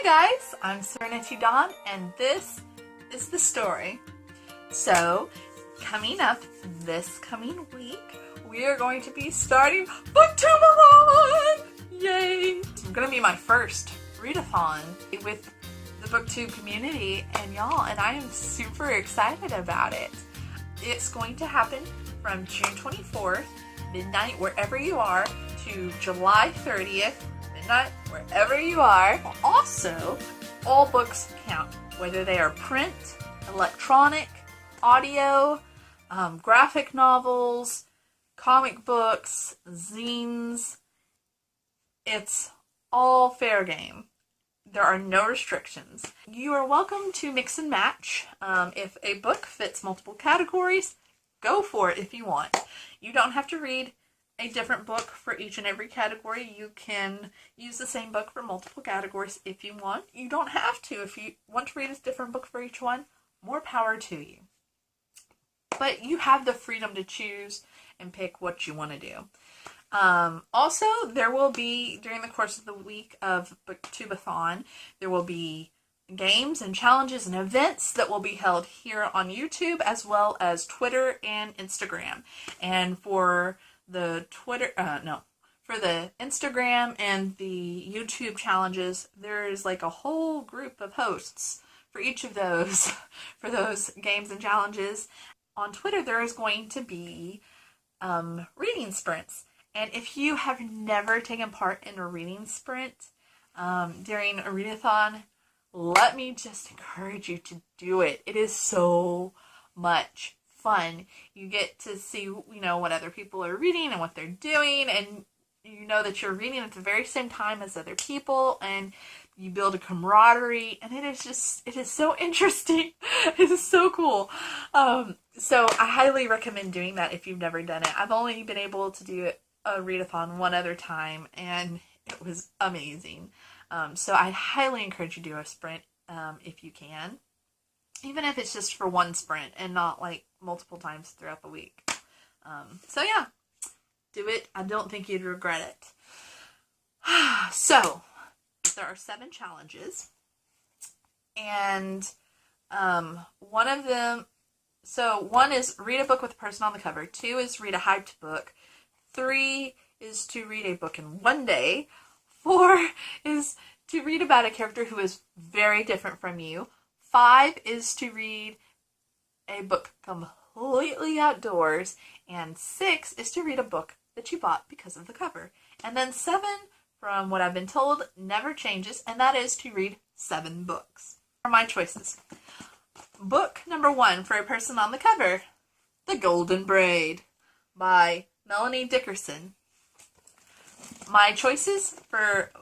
Hi guys, I'm Serenity Dawn, and this is the story. So, coming up this coming week, we are going to be starting BookTubeAthon! Yay! It's going to be my first readathon with the BookTube community and y'all, and I am super excited about it. It's going to happen from June 24th, midnight, wherever you are, to July 30th, midnight, wherever you are. Also, all books count, whether they are print, electronic, audio, graphic novels, comic books, zines. It's all fair game. There are no restrictions. You are welcome to mix and match. If a book fits multiple categories, go for it if you want. You don't have to read a different book for each and every category. You can use the same book for multiple categories if you want. You don't have to. If you want to read a different book for each one, more power to you. But you have the freedom to choose and pick what you want to do. Also, there will be, during the course of the week of BookTubeAthon, there will be games and challenges and events that will be held here on YouTube, as well as Twitter and Instagram. And for the for the Instagram and the YouTube challenges, there is like a whole group of hosts for each of those, for those games and challenges. On Twitter, there is going to be reading sprints. And if you have never taken part in a reading sprint during a readathon, let me just encourage you to do it. It is so much fun. You get to see, what other people are reading and what they're doing, and you know that you're reading at the very same time as other people, and you build a camaraderie, and it is so interesting. It is so cool. So I highly recommend doing that if you've never done it. I've only been able to do a readathon one other time, and it was amazing. So I highly encourage you to do a sprint if you can. Even if it's just for one sprint and not like multiple times throughout the week. So yeah, do it. I don't think you'd regret it. So, there are 7 challenges. And one of them, so 1 is read a book with a person on the cover. 2 is read a hyped book. 3 is to read a book in one day. 4 is to read about a character who is very different from you. 5 is to read a book completely outdoors. And 6 is to read a book that you bought because of the cover. And then 7, from what I've been told, never changes, and that is to read 7 books. Are my choices. Book number 1 for a person on the cover, The Golden Braid by Melanie Dickerson. My choices for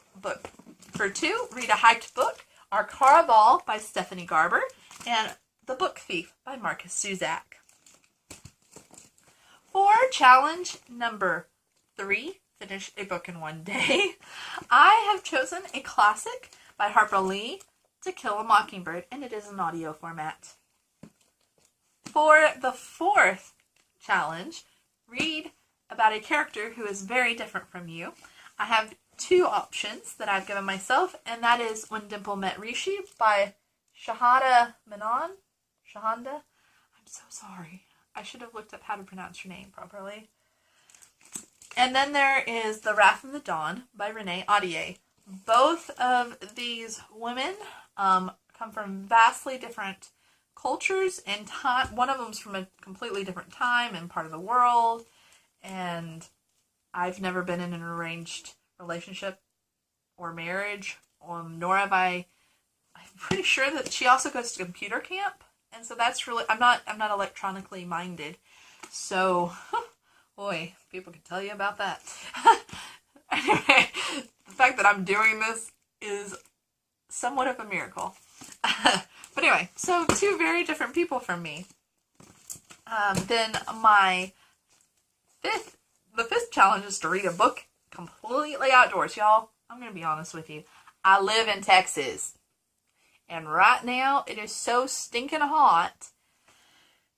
2, read a hyped book, are Caraval by Stephanie Garber and The Book Thief by Marcus Zuzak. For challenge number 3, finish a book in one day, I have chosen a classic by Harper Lee, To Kill a Mockingbird, and it is an audio format. For the 4th challenge, read about a character who is very different from you. I have 2 options that I've given myself, and that is When Dimple Met Rishi by Shahada Menon. Shahanda? I'm so sorry. I should have looked up how to pronounce your name properly. And then there is The Wrath of the Dawn by Renee Audier. Both of these women come from vastly different cultures and time. One of them's from a completely different time and part of the world. And I've never been in an arranged relationship or marriage, nor have I'm pretty sure that she also goes to computer camp, and so that's really, I'm not electronically minded, so boy, people can tell you about that. Anyway, the fact that I'm doing this is somewhat of a miracle. But anyway, so 2 very different people from me. Then the 5th challenge is to read a book completely outdoors. Y'all, I'm going to be honest with you. I live in Texas. And right now, it is so stinking hot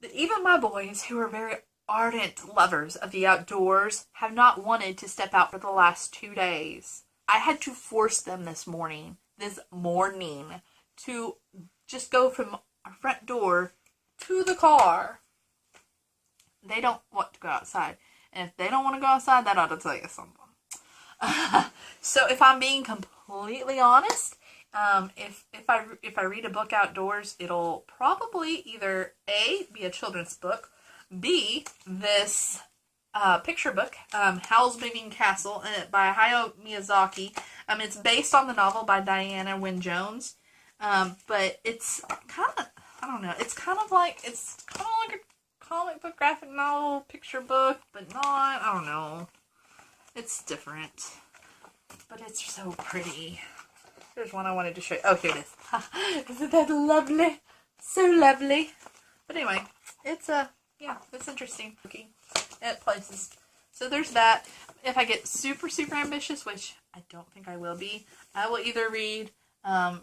that even my boys, who are very ardent lovers of the outdoors, have not wanted to step out for the last 2 days. I had to force them this morning. this morning to just go from our front door to the car. They don't want to go outside. And if they don't want to go outside, that ought to tell you something. So if I'm being completely honest, if I read a book outdoors, it'll probably either A, be a children's book, B, this picture book, Howl's Moving Castle, by Hayao Miyazaki. It's based on the novel by Diana Wynne Jones, but it's kind of, I don't know, it's kind of like a comic book, graphic novel, picture book, but not, I don't know. It's different, but it's so pretty. There's one I wanted to show you. Oh, here it is. Isn't that lovely? So lovely. But anyway, it's it's interesting looking at places. So there's that. If I get super, super ambitious, which I don't think I will be, I will either read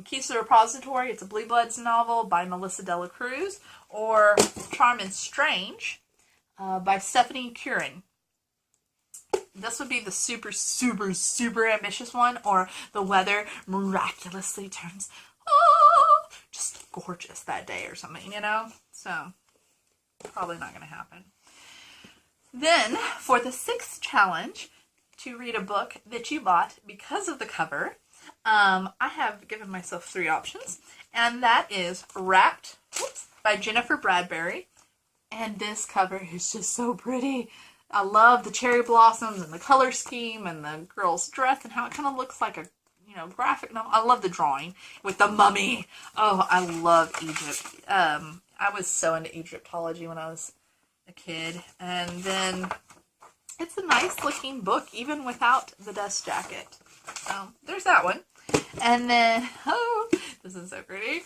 Keys to the Repository. It's a Blue Bloods novel by Melissa Dela Cruz, or Charm and Strange by Stephanie Curran. This would be the super, super, super ambitious one, or the weather miraculously turns just gorgeous that day or something, you know? So, probably not going to happen. Then, for the 6th challenge, to read a book that you bought because of the cover, I have given myself 3 options, and that is Wrapped by Jennifer Bradbury, and this cover is just so pretty. I love the cherry blossoms and the color scheme and the girl's dress and how it kind of looks like a, graphic novel. I love the drawing with the mummy. Oh, I love Egypt. I was so into Egyptology when I was a kid. And then it's a nice looking book even without the dust jacket. So there's that one. And then, oh, this is so pretty,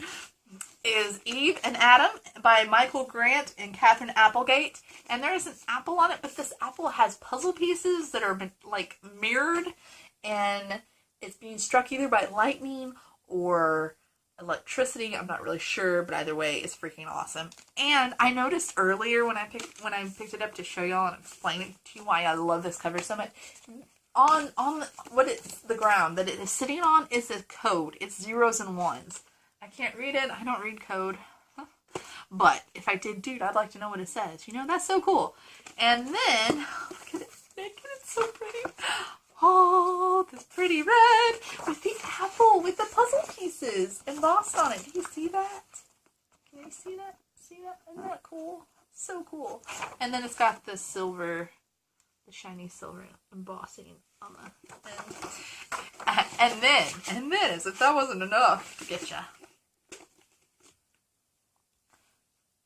is Eve and Adam by Michael Grant and Catherine Applegate. And there is an apple on it, but this apple has puzzle pieces that are like mirrored, and it's being struck either by lightning or electricity. I'm not really sure, but either way, it's freaking awesome. And I noticed earlier when I picked it up to show y'all and explain it to you why I love this cover so much. On the ground that it is sitting on is a code. It's 0s and 1s. I can't read it. I don't read code. But if I did, dude, I'd like to know what it says. That's so cool. And then, look at it. It's so pretty. Oh, this pretty red with the apple with the puzzle pieces embossed on it. Do you see that? Can you see that? See that? Isn't that cool? So cool. And then it's got the silver, the shiny silver embossing on the end. And then, as if that wasn't enough to get ya,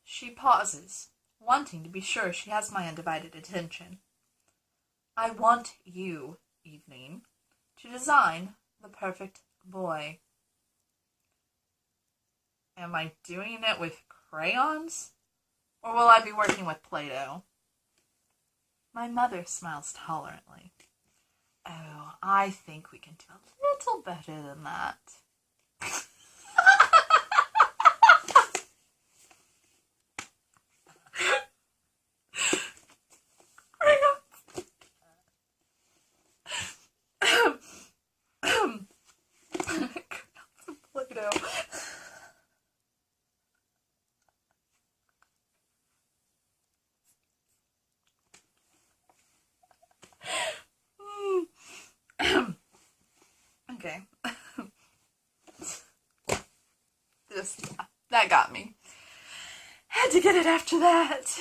she pauses, wanting to be sure she has my undivided attention. I want you, Evening, to design the perfect boy. Am I doing it with crayons? Or will I be working with Play-Doh? My mother smiles tolerantly. Oh, I think we can do a little better than that. Play-Doh. Okay. That got me. Had to get it after that.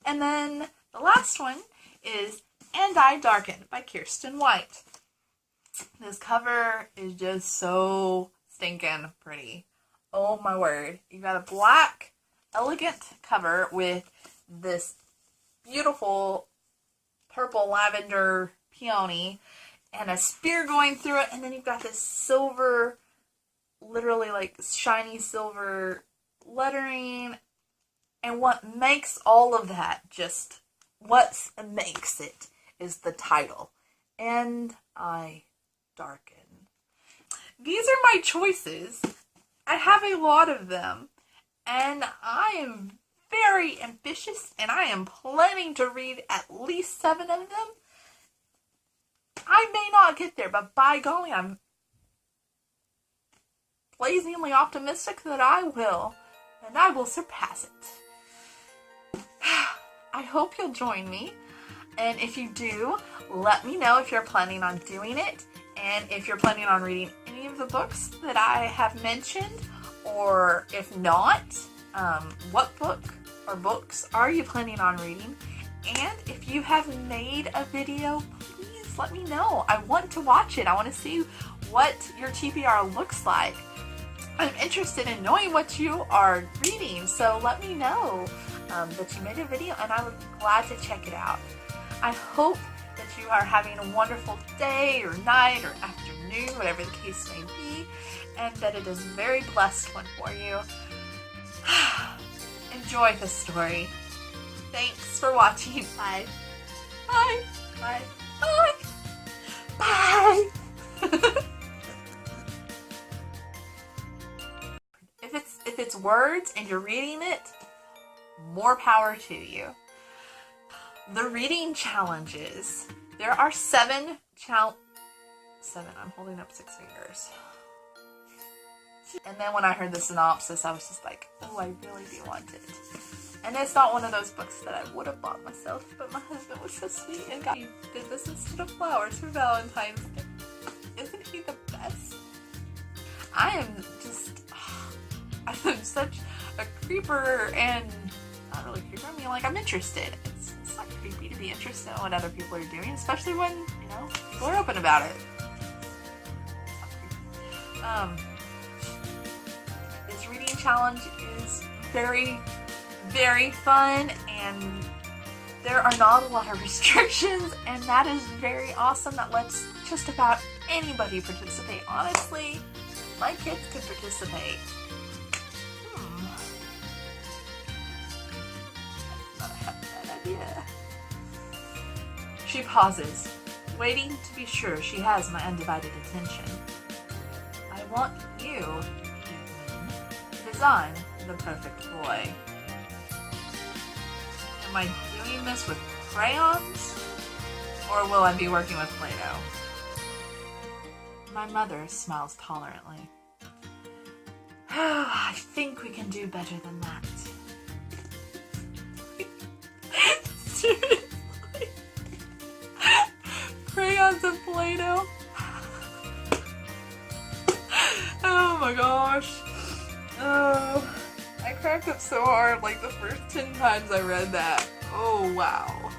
And then the last one is And I Darkened by Kirsten White. This cover is just so stinking pretty. Oh my word. You got a black, elegant cover with this beautiful purple lavender peony and a spear going through it, and then you've got this silver, literally like shiny silver lettering. And what makes all of that, what makes it, is the title, And I Darken. These are my choices. I have a lot of them, and I am very ambitious, and I am planning to read at least 7 of them. I may not get there, but by golly, I'm blazingly optimistic that I will, and I will surpass it. I hope you'll join me, and if you do, let me know if you're planning on doing it, and if you're planning on reading any of the books that I have mentioned, or if not, what book or books are you planning on reading? And if you have made a video, please let me know. I want to watch it. I want to see what your TBR looks like. I'm interested in knowing what you are reading, so let me know that you made a video, and I would be glad to check it out. I hope that you are having a wonderful day or night or afternoon, whatever the case may be, and that it is a very blessed one for you. Enjoy the story. Thanks for watching. Bye. Bye. Bye. Bye. Bye. If it's words and you're reading it, more power to you. The reading challenges. There are 7 I'm holding up 6 fingers. And then when I heard the synopsis, I was just like, oh, I really do want it. And it's not one of those books that I would have bought myself, but my husband was so sweet and he did this instead of flowers for Valentine's Day. Isn't he the best? I'm such a creeper, and not really creeper, I mean, like, I'm interested. It's not creepy to be interested in what other people are doing, especially when, you know, people are open about it. This reading challenge is very, very fun, and there are not a lot of restrictions, and that is very awesome. That lets just about anybody participate. Honestly, my kids could participate. Yeah. She pauses, waiting to be sure she has my undivided attention. I want you to design the perfect boy. Am I doing this with crayons, or will I be working with Play-Doh? My mother smiles tolerantly. Oh, I think we can do better than that. Seriously? Crayons and Play-Doh? Oh my gosh. Oh, I cracked up so hard like the first 10 times I read that. Oh wow.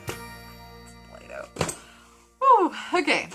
It's Play-Doh. Woo, okay.